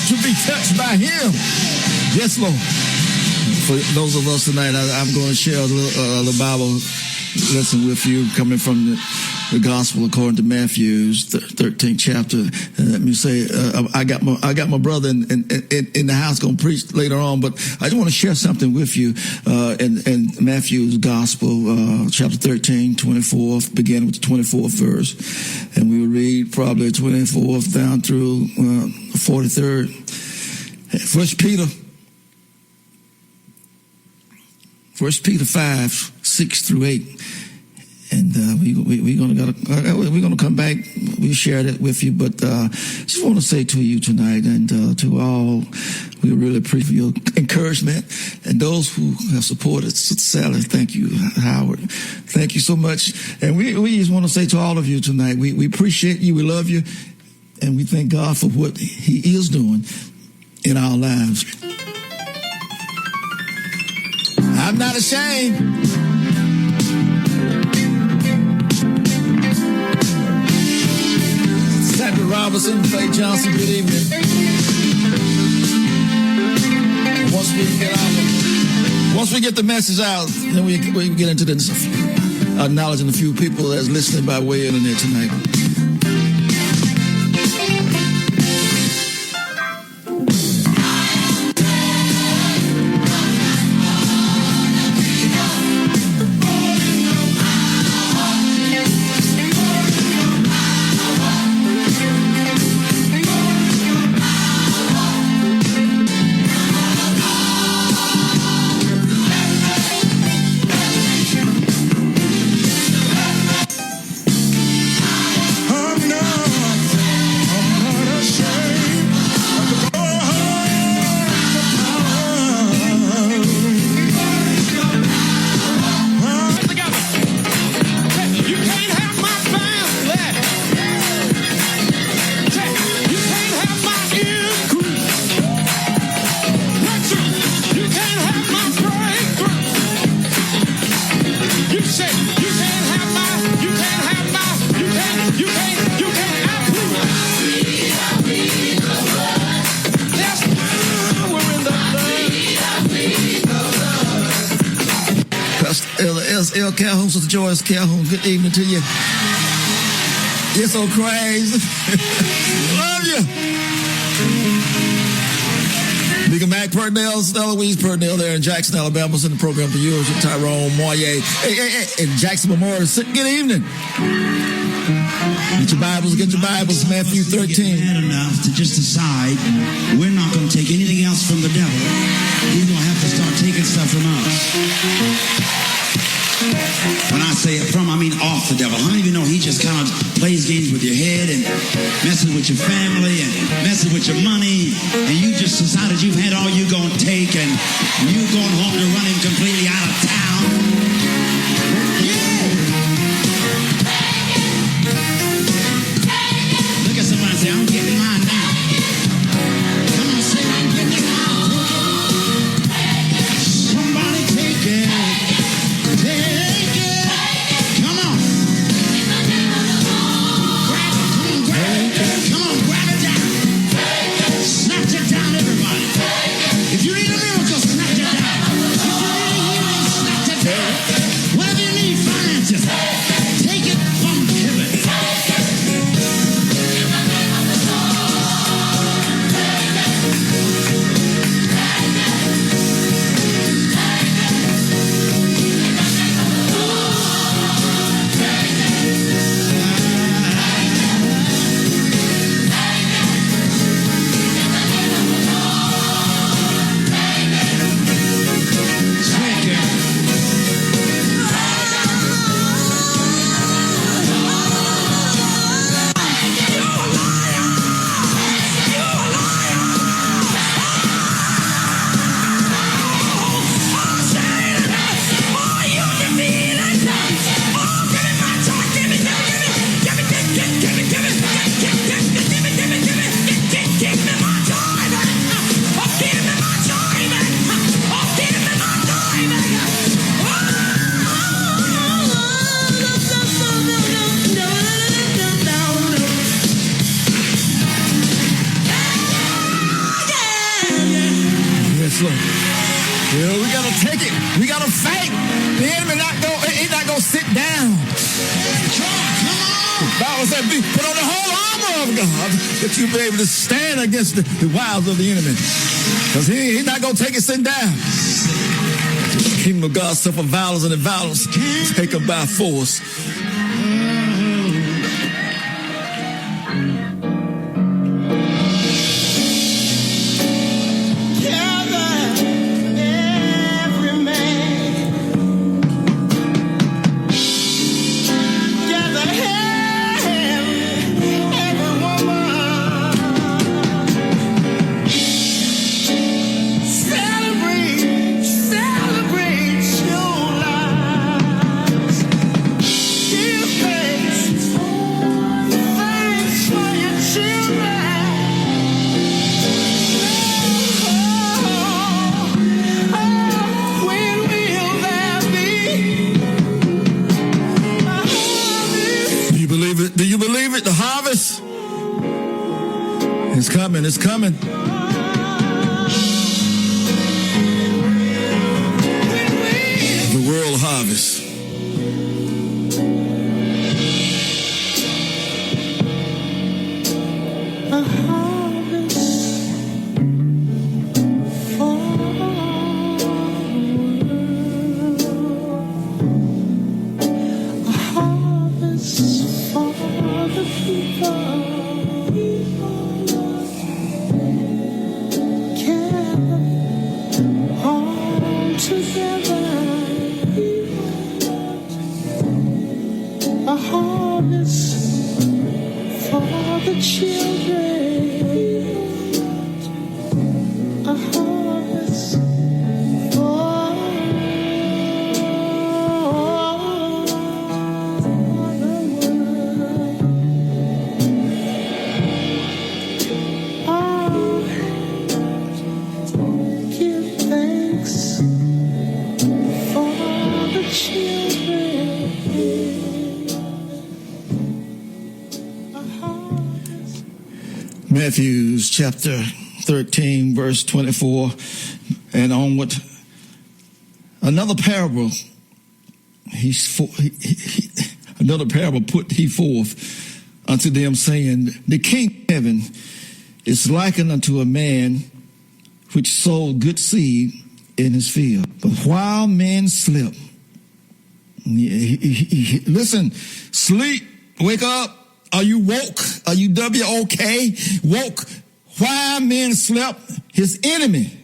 to be touched by him. Yes, Lord. For those of us tonight, I'm going to share the Bible lesson with you coming from the Gospel according to Matthew's 13th chapter. Let me say, I got my brother in the house going to preach later on, but I just want to share something with you in Matthew's Gospel, chapter 13, 24th, beginning with the 24th verse, and we will read probably 24th down through 43rd. First Peter 5, 6 through 8. And we're gonna come back. We share that with you, but just want to say to you tonight and to all, we really appreciate your encouragement and those who have supported Sister Sally. Thank you, Howard. Thank you so much. And we just want to say to all of you tonight, we appreciate you, we love you, and we thank God for what He is doing in our lives. I'm not ashamed. Sandra Robinson, Faye Johnson, good evening. Once we get the message out, then we get into this, acknowledging a few people that's listening by way of the internet tonight. L. Calhoun, Sister Joyce Calhoun, good evening to you. You're so crazy. Love you. Deacon Mac Purnell, Stella Louise Purnell there in Jackson, Alabama, in the program for yours with Tyrone Moyer. Hey, in Jackson Memorial. Good evening. Get your Bibles, Matthew 13. Bad enough to just decide we're not going to take anything else from the devil. He's going to have to start taking stuff from us. When I say from, I mean off the devil. How many of you know he just kind of plays games with your head and messes with your family and messes with your money, and you just decided you've had all you're going to take and you're going home to run him completely out of town? Yeah! Look at somebody and say, I'm getting mine now. Come on, say, I'm getting mine. Somebody take it. got to fight. The enemy he's not going to sit down. The Bible said, put on the whole armor of God that you'll be able to stand against the wiles of the enemy. Because he's not going to take it sitting down. The kingdom of God suffer violence, and the violence taken by force. Do you believe it? The harvest is coming. It's coming. The world harvest. Matthew chapter 13, verse 24 and onward. Another parable another parable put he forth unto them, saying, the kingdom of heaven is likened unto a man which sowed good seed in his field. But while men slept, listen, sleep, wake up. Are you woke? Are you W-O-K? Woke. While men slept, his enemy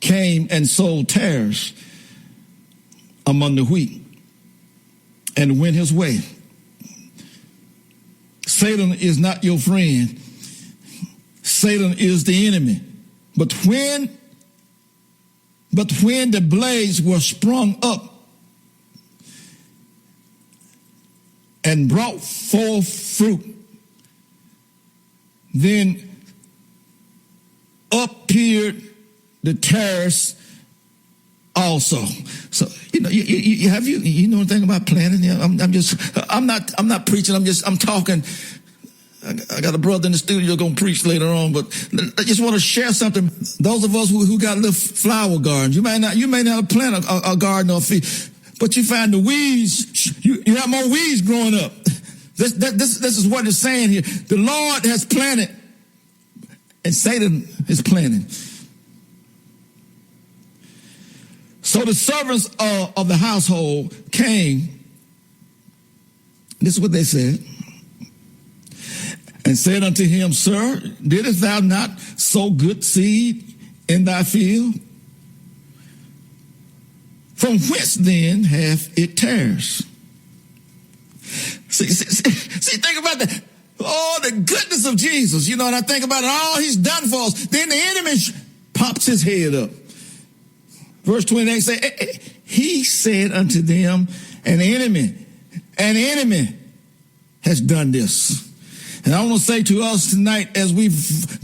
came and sowed tares among the wheat and went his way. Satan is not your friend. Satan is the enemy. But when the blades were sprung up and brought forth fruit, then appeared the tares also. So you know you know anything about planting? I'm not preaching. I'm talking. I got a brother in the studio going to preach later on, but I just want to share something. Those of us who got little flower gardens, you may not plant a garden or a field, but you find the weeds. You have more weeds growing up. This is what it's saying here. The Lord has planted, and Satan is planting. So the servants of the household came. This is what they said. And said unto him, Sir, didst thou not sow good seed in thy field? From whence then hath it tares? See, think about that. Oh, the goodness of Jesus. You know, and I think about it, all he's done for us. Then the enemy pops his head up. Verse 28 say, he said unto them, an enemy has done this. And I want to say to us tonight, as we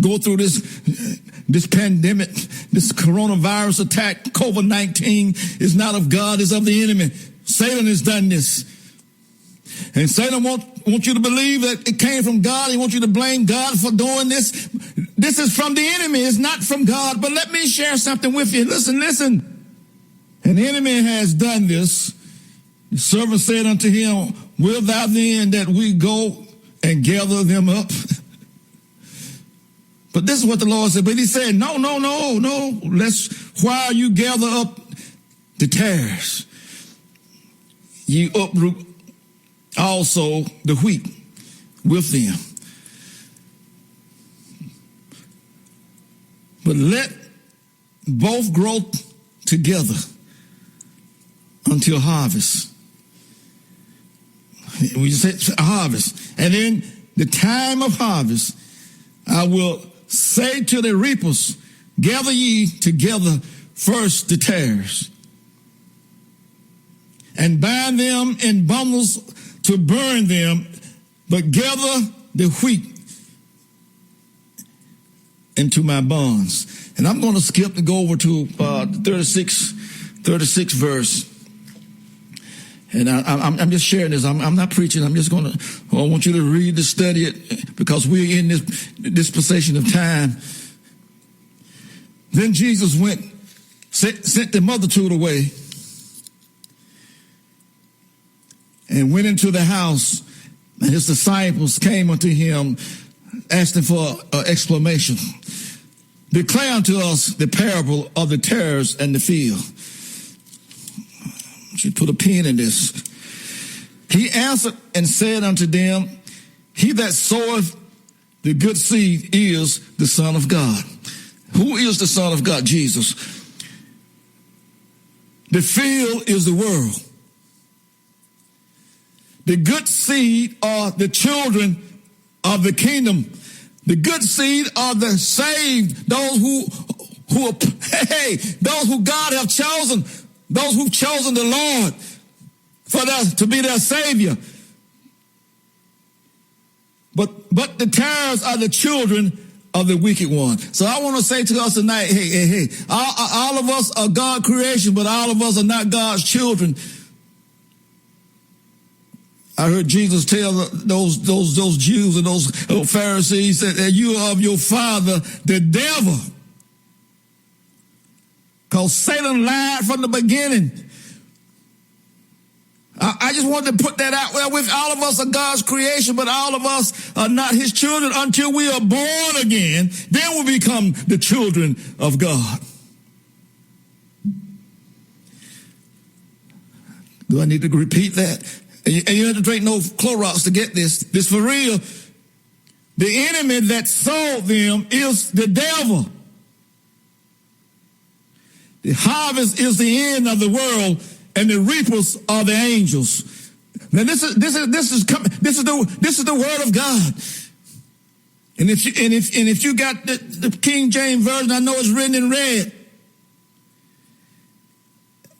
go through this pandemic, this coronavirus attack, COVID-19 is not of God, it's of the enemy. Satan has done this. And Satan wants you to believe that it came from God. He wants you to blame God for doing this. This is from the enemy. It's not from God. But let me share something with you. Listen. An enemy has done this. The servant said unto him, wilt thou then that we go and gather them up? But this is what the Lord said. But he said, no. While you gather up the tares, you uproot also the wheat with them. But let both grow together until harvest. We say harvest. And in the time of harvest, I will say to the reapers, gather ye together first the tares, and bind them in bundles to burn them, but gather the wheat into my barns. And I'm going to skip to go over to the 36th verse. And I'm just sharing this. I'm not preaching. I want you to read this, study it, because we're in this dispensation of time. Then Jesus sent the multitude away, and went into the house, and his disciples came unto him, asking for an explanation. Declare unto us the parable of the tares and the field. She put a pin in this. He answered and said unto them, he that soweth the good seed is the Son of God. Who is the Son of God? Jesus. The field is the world. The good seed are the children of the kingdom. The good seed are the saved, those who God have chosen. Those who've chosen the Lord to be their Savior. But the tares are the children of the wicked one. So I want to say to us tonight, hey, all of us are God's creation, but all of us are not God's children. I heard Jesus tell those Jews and those Pharisees that you are of your father, the devil. Because Satan lied from the beginning. I just wanted to put that out there. With all of us are God's creation, but all of us are not his children until we are born again. Then we become the children of God. Do I need to repeat that? And you have to drink no Clorox to get this. This for real. The enemy that sold them is the devil. The harvest is the end of the world, and the reapers are the angels. Now this is the word of God. And if you got the King James version, I know it's written in red.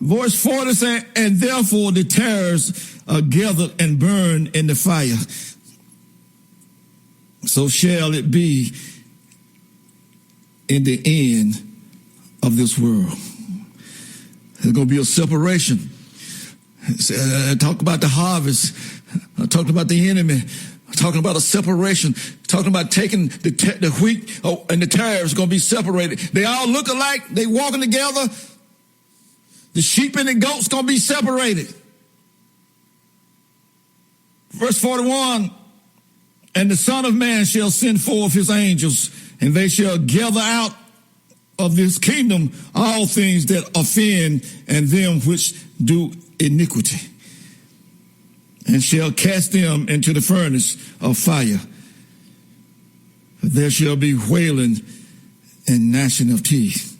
Verse 40 says, and therefore the tares are gathered and burned in the fire. So shall it be in the end of this world. There's going to be a separation. Talk about the harvest. Talking about the enemy. Talking about a separation. Talking about taking the wheat and the tares going to be separated. They all look alike. They walking together. The sheep and the goats going to be separated. Verse 41, and the Son of Man shall send forth his angels, and they shall gather out of this kingdom all things that offend and them which do iniquity, and shall cast them into the furnace of fire. There shall be wailing and gnashing of teeth.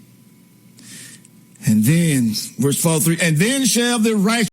And then, verse 43, and then shall the righteous